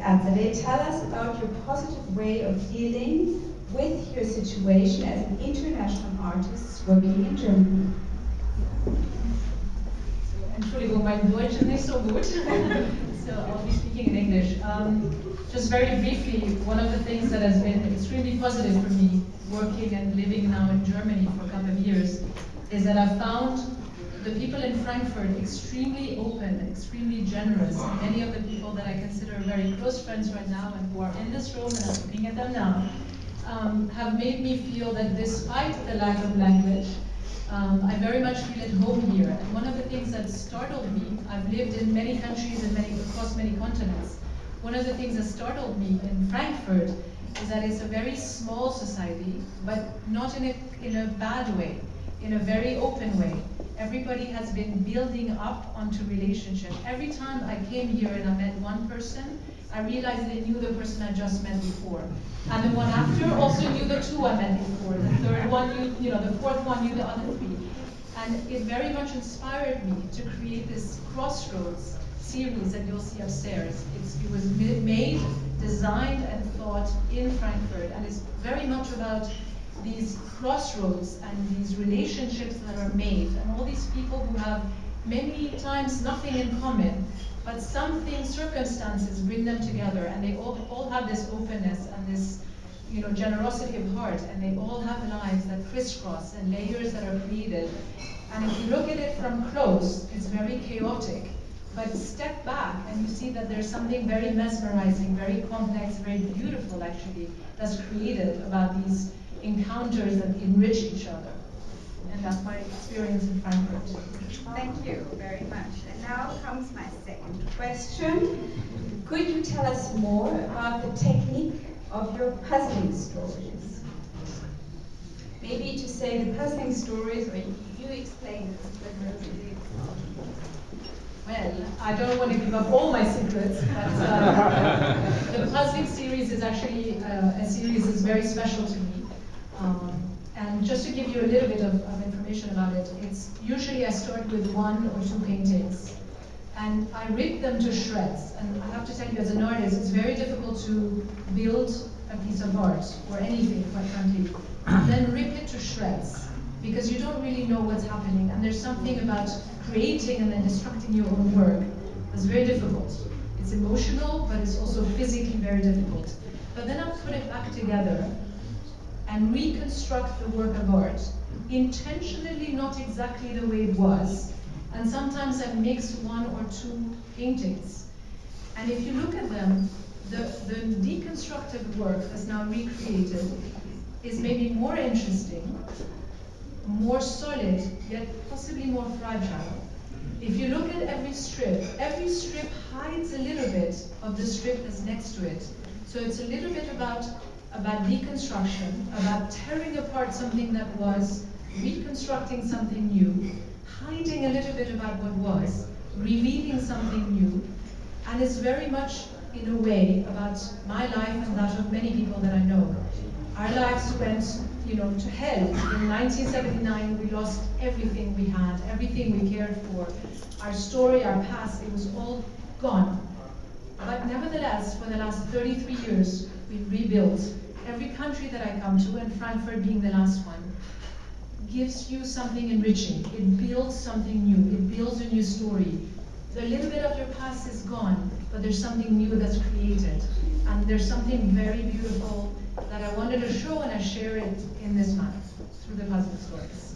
Azadeh, tell us about your positive way of dealing with your situation as an international artist working in Germany. Entschuldigung, mein Deutsch ist nicht so gut, so I'll be speaking in English. Just very briefly, one of the things that has been extremely positive for me, working and living now in Germany for a couple of years, is that I've found the people in Frankfurt extremely open, extremely generous, and many of the people that I consider very close friends right now and who are in this room, and I'm looking at them now, have made me feel that despite the lack of language, I very much feel at home here. And one of the things that startled me, I've lived in many countries and across many continents. One of the things that startled me in Frankfurt is that it's a very small society, but not in a bad way, in a very open way. Everybody has been building up onto relationship. Every time I came here and I met one person, I realized they knew the person I just met before. And the one after also knew the two I met before. The third one knew, the fourth one knew the other three. And it very much inspired me to create this Crossroads series that you'll see upstairs. It was made, designed, and thought in Frankfurt. And it's very much about these crossroads and these relationships that are made. And all these people who have many times nothing in common, but something, circumstances bring them together, and they all have this openness and this generosity of heart, and they all have lives that crisscross and layers that are created. And if you look at it from close, it's very chaotic. But step back and you see that there's something very mesmerizing, very complex, very beautiful actually, that's created about these encounters that enrich each other. And that's my experience in Frankfurt. Thank you very much. And now comes my second question. Could you tell us more about the technique of your puzzling stories? Maybe to say the puzzling stories, or you explain it. Well, I don't want to give up all my secrets, but the puzzling series is actually a series that's very special to me. And just to give you a little bit of information about it, it's usually I start with one or two paintings, and I rip them to shreds. And I have to tell you, as an artist, it's very difficult to build a piece of art, or anything, quite frankly, and then rip it to shreds, because you don't really know what's happening. And there's something about creating and then destructing your own work that's very difficult. It's emotional, but it's also physically very difficult. But then I put it back together and reconstruct the work of art, intentionally not exactly the way it was. And sometimes I mix one or two paintings. And if you look at them, the deconstructed work that's now recreated is maybe more interesting, more solid, yet possibly more fragile. If you look at every strip hides a little bit of the strip that's next to it. So it's a little bit about deconstruction, about tearing apart something that was, reconstructing something new, hiding a little bit about what was, revealing something new. And it's very much, in a way, about my life and that of many people that I know. Our lives went, to hell. In 1979, we lost everything we had, everything we cared for. Our story, our past, it was all gone. But nevertheless, for the last 33 years, we've rebuilt. Every country that I come to, and Frankfurt being the last one, gives you something enriching. It builds something new. It builds a new story. A little bit of your past is gone, but there's something new that's created. And there's something very beautiful that I wanted to show, and I share it in this manner, through the puzzle stories.